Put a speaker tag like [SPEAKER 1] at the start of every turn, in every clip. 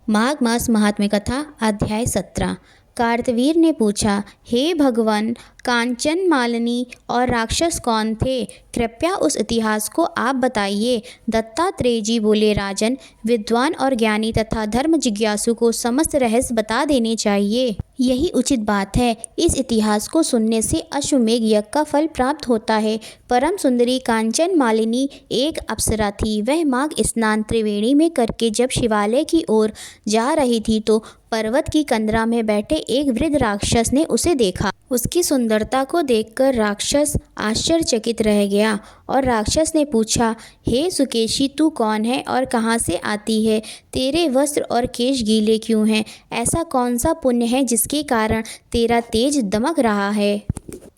[SPEAKER 1] माघ मास महात्म्य कथा अध्याय 17। कार्तवीर ने पूछा, हे भगवान, कांचन मालिनी और राक्षस कौन थे? कृपया उस इतिहास को आप बताइए। दत्तात्रेय जी बोले, राजन, विद्वान और ज्ञानी तथा धर्म जिज्ञासु को समस्त रहस्य बता देने चाहिए। यही उचित बात है। इस इतिहास को सुनने से अश्वमेघ यज्ञ का फल प्राप्त होता है। परम सुंदरी कांचन मालिनी एक अप्सरा थी। वह माघ स्नान त्रिवेणी में करके जब शिवालय की ओर जा रही थी तो पर्वत की कंदरा में बैठे एक वृद्ध राक्षस ने उसे देखा। उसकी सुंदरता को देखकर राक्षस आश्चर्यचकित रह गया और राक्षस ने पूछा, हे सुकेशी, तू कौन है और कहाँ से आती है? तेरे वस्त्र और केश गीले क्यों हैं? ऐसा कौन सा पुण्य है जिसके कारण तेरा तेज दमक रहा है?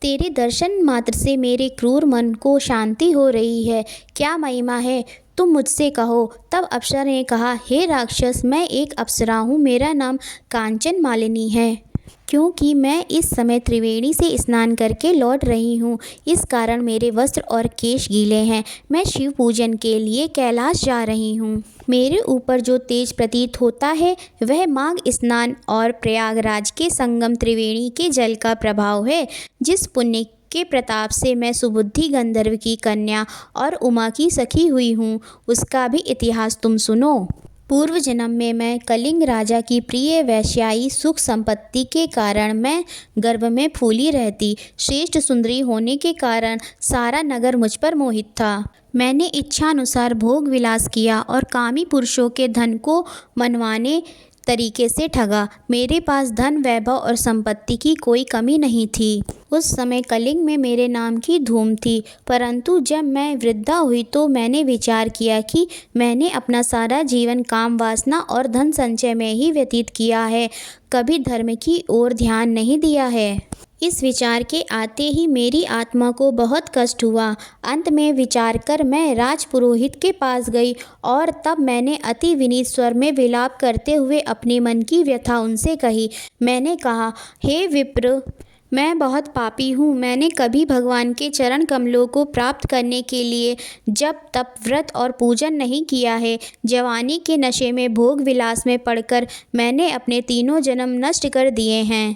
[SPEAKER 1] तेरे दर्शन मात्र से मेरे क्रूर मन को शांति हो रही है। क्या महिमा है? तुम मुझसे कहो। तब अप्सरा ने कहा, हे राक्षस, मैं एक अप्सरा हूँ। मेरा नाम कांचन मालिनी है। क्योंकि मैं इस समय त्रिवेणी से स्नान करके लौट रही हूँ, इस कारण मेरे वस्त्र और केश गीले हैं। मैं शिव पूजन के लिए कैलाश जा रही हूँ। मेरे ऊपर जो तेज प्रतीत होता है वह माघ स्नान और प्रयागराज के संगम त्रिवेणी के जल का प्रभाव है। जिस पुण्य के प्रताप से मैं सुबुद्धि गंधर्व की कन्या और उमा की सखी हुई हूँ, उसका भी इतिहास तुम सुनो। पूर्व जन्म में मैं कलिंग राजा की प्रिय वैश्याई, सुख संपत्ति के कारण मैं गर्भ में फूली रहती। श्रेष्ठ सुंदरी होने के कारण सारा नगर मुझ पर मोहित था। मैंने इच्छानुसार भोग विलास किया और कामी पुरुषों के धन को मनवाने तरीके से ठगा। मेरे पास धन, वैभव और संपत्ति की कोई कमी नहीं थी। उस समय कलिंग में मेरे नाम की धूम थी। परंतु जब मैं वृद्धा हुई तो मैंने विचार किया कि मैंने अपना सारा जीवन काम वासना और धन संचय में ही व्यतीत किया है, कभी धर्म की ओर ध्यान नहीं दिया है। इस विचार के आते ही मेरी आत्मा को बहुत कष्ट हुआ। अंत में विचार कर मैं राजपुरोहित के पास गई और तब मैंने अति विनीत स्वर में विलाप करते हुए अपने मन की व्यथा उनसे कही। मैंने कहा, हे विप्र, मैं बहुत पापी हूँ। मैंने कभी भगवान के चरण कमलों को प्राप्त करने के लिए जब तप, व्रत और पूजन नहीं किया है। जवानी के नशे में, भोग विलास में पड़कर मैंने अपने तीनों जन्म नष्ट कर दिए हैं।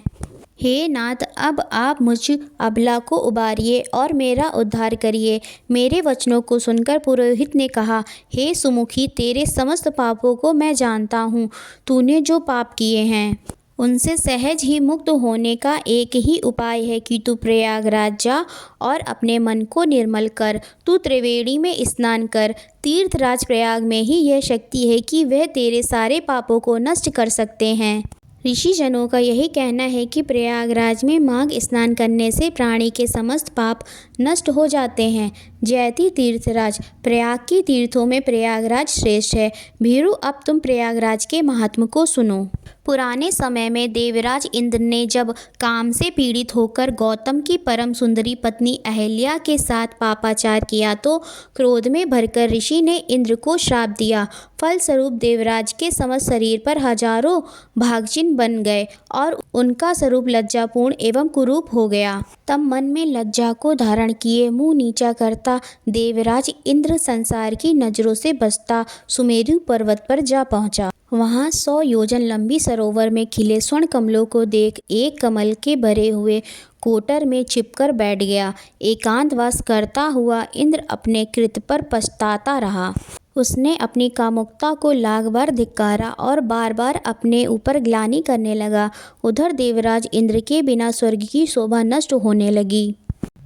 [SPEAKER 1] हे नाथ, अब आप मुझ अबला को उबारिए और मेरा उद्धार करिए। मेरे वचनों को सुनकर पुरोहित ने कहा, हे सुमुखी, तेरे समस्त पापों को मैं जानता हूँ। तूने जो पाप किए हैं उनसे सहज ही मुक्त होने का एक ही उपाय है कि तू प्रयागराज जा और अपने मन को निर्मल कर। तू त्रिवेणी में स्नान कर। तीर्थराज प्रयाग में ही यह शक्ति है कि वह तेरे सारे पापों को नष्ट कर सकते हैं। ऋषि जनों का यही कहना है कि प्रयागराज में माघ स्नान करने से प्राणी के समस्त पाप नष्ट हो जाते हैं। जयति तीर्थराज, प्रयाग के तीर्थों में प्रयागराज श्रेष्ठ है। भीरू, अब तुम प्रयागराज के महात्म को सुनो। पुराने समय में देवराज इंद्र ने जब काम से पीड़ित होकर गौतम की परम सुंदरी पत्नी अहल्या के साथ पापाचार किया तो क्रोध में भरकर ऋषि ने इंद्र को श्राप दिया। फलस्वरूप देवराज के समस्त शरीर पर हजारों भागचिन्ह बन गए और उनका स्वरूप लज्जापूर्ण एवं कुरूप हो गया। तब मन में लज्जा को धारण किए मुंह नीचा करता देवराज इंद्र संसार की नजरों से बचता सुमेरु पर्वत पर जा पहुंचा। वहां 100 योजन लंबी सरोवर में खिले स्वर्ण कमलों को देख एक कमल के भरे हुए कोटर में छिपकर बैठ गया। एकांतवास करता हुआ इंद्र अपने कृत्य पर पछताता रहा। उसने अपनी कामुकता को लाख बार धिक्कारा और बार बार अपने ऊपर ग्लानि करने लगा। उधर देवराज इंद्र के बिना स्वर्ग की शोभा नष्ट होने लगी।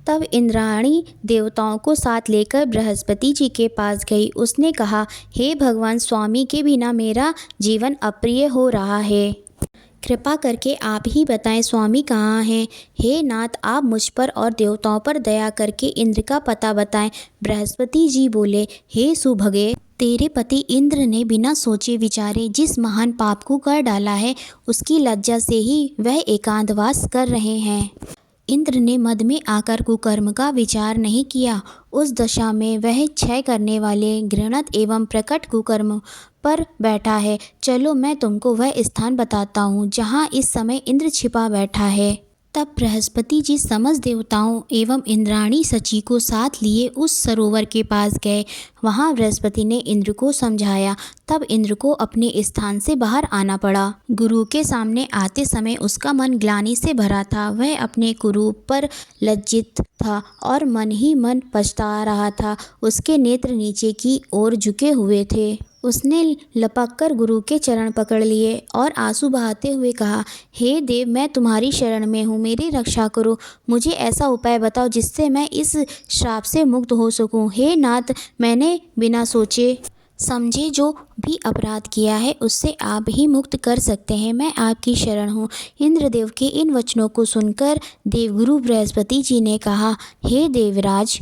[SPEAKER 1] तब इंद्राणी देवताओं को साथ लेकर बृहस्पति जी के पास गई। उसने कहा, हे भगवान, स्वामी के बिना मेरा जीवन अप्रिय हो रहा है। कृपा करके आप ही बताएं, स्वामी कहाँ हैं? हे नाथ, आप मुझ पर और देवताओं पर दया करके इंद्र का पता बताएं। बृहस्पति जी बोले, हे सुभगे, तेरे पति इंद्र ने बिना सोचे विचारे जिस महान पाप को कर डाला है, उसकी लज्जा से ही वह एकांतवास कर रहे हैं। इंद्र ने मद में आकर कुकर्म का विचार नहीं किया। उस दशा में वह क्षय करने वाले घृणित एवं प्रकट कुकर्म पर बैठा है। चलो मैं तुमको वह स्थान बताता हूँ जहाँ इस समय इंद्र छिपा बैठा है। तब बृहस्पति जी समस्त देवताओं एवं इंद्राणी सची को साथ लिए उस सरोवर के पास गए। वहाँ बृहस्पति ने इंद्र को समझाया। तब इंद्र को अपने स्थान से बाहर आना पड़ा। गुरु के सामने आते समय उसका मन ग्लानि से भरा था। वह अपने कुरूप पर लज्जित था और मन ही मन पछता रहा था। उसके नेत्र नीचे की ओर झुके हुए थे। उसने लपक कर गुरु के चरण पकड़ लिए और आंसू बहाते हुए कहा, हे देव, मैं तुम्हारी शरण में हूँ, मेरी रक्षा करो। मुझे ऐसा उपाय बताओ जिससे मैं इस श्राप से मुक्त हो सकूँ। हे नाथ, मैंने बिना सोचे समझे जो भी अपराध किया है उससे आप ही मुक्त कर सकते हैं। मैं आपकी शरण हूँ। इंद्रदेव के इन वचनों को सुनकर देवगुरु बृहस्पति जी ने कहा, हे देवराज,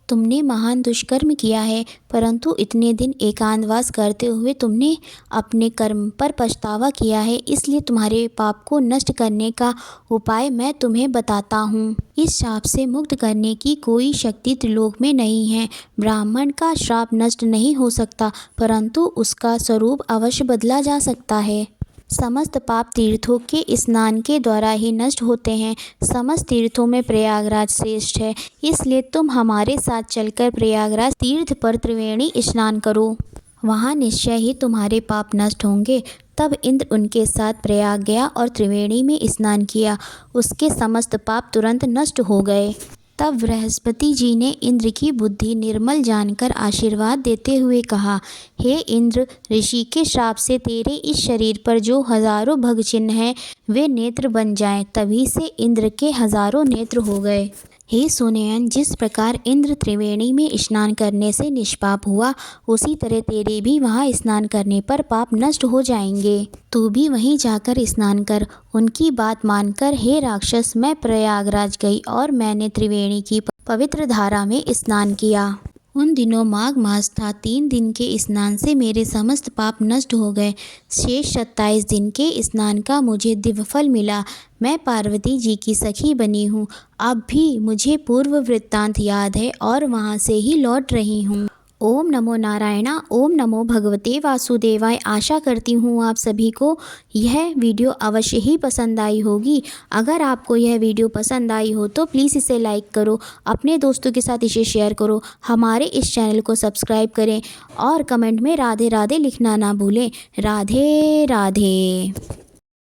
[SPEAKER 1] तुमने महान दुष्कर्म किया है, परंतु इतने दिन एकांतवास करते हुए तुमने अपने कर्म पर पछतावा किया है। इसलिए तुम्हारे पाप को नष्ट करने का उपाय मैं तुम्हें बताता हूँ। इस श्राप से मुक्त करने की कोई शक्ति त्रिलोक में नहीं है। ब्राह्मण का श्राप नष्ट नहीं हो सकता, परंतु उसका स्वरूप अवश्य बदला जा सकता है। समस्त पाप तीर्थों के स्नान के द्वारा ही नष्ट होते हैं। समस्त तीर्थों में प्रयागराज श्रेष्ठ है, इसलिए तुम हमारे साथ चलकर प्रयागराज तीर्थ पर त्रिवेणी स्नान करो। वहाँ निश्चय ही तुम्हारे पाप नष्ट होंगे। तब इंद्र उनके साथ प्रयाग गया और त्रिवेणी में स्नान किया। उसके समस्त पाप तुरंत नष्ट हो गए। तब बृहस्पति जी ने इंद्र की बुद्धि निर्मल जानकर आशीर्वाद देते हुए कहा, हे इंद्र, ऋषि के श्राप से तेरे इस शरीर पर जो हजारों भग चिन्ह हैं वे नेत्र बन जाएं। तभी से इंद्र के हजारों नेत्र हो गए। हे सुनयन, जिस प्रकार इंद्र त्रिवेणी में स्नान करने से निष्पाप हुआ, उसी तरह तेरे भी वहाँ स्नान करने पर पाप नष्ट हो जाएंगे। तू भी वहीं जाकर स्नान कर। उनकी बात मानकर हे राक्षस, मैं प्रयागराज गई और मैंने त्रिवेणी की पवित्र धारा में स्नान किया। उन दिनों माघ मास था। 3 दिन के स्नान से मेरे समस्त पाप नष्ट हो गए। शेष 27 दिन के स्नान का मुझे दिव्य फल मिला। मैं पार्वती जी की सखी बनी हूँ। अब भी मुझे पूर्व वृत्तांत याद है और वहाँ से ही लौट रही हूँ। ओम नमो नारायणा, ओम नमो भगवते वासुदेवाय। आशा करती हूँ आप सभी को यह वीडियो अवश्य ही पसंद आई होगी। अगर आपको यह वीडियो पसंद आई हो तो प्लीज़ इसे लाइक करो, अपने दोस्तों के साथ इसे शेयर करो, हमारे इस चैनल को सब्सक्राइब करें और कमेंट में राधे राधे लिखना ना भूलें। राधे राधे।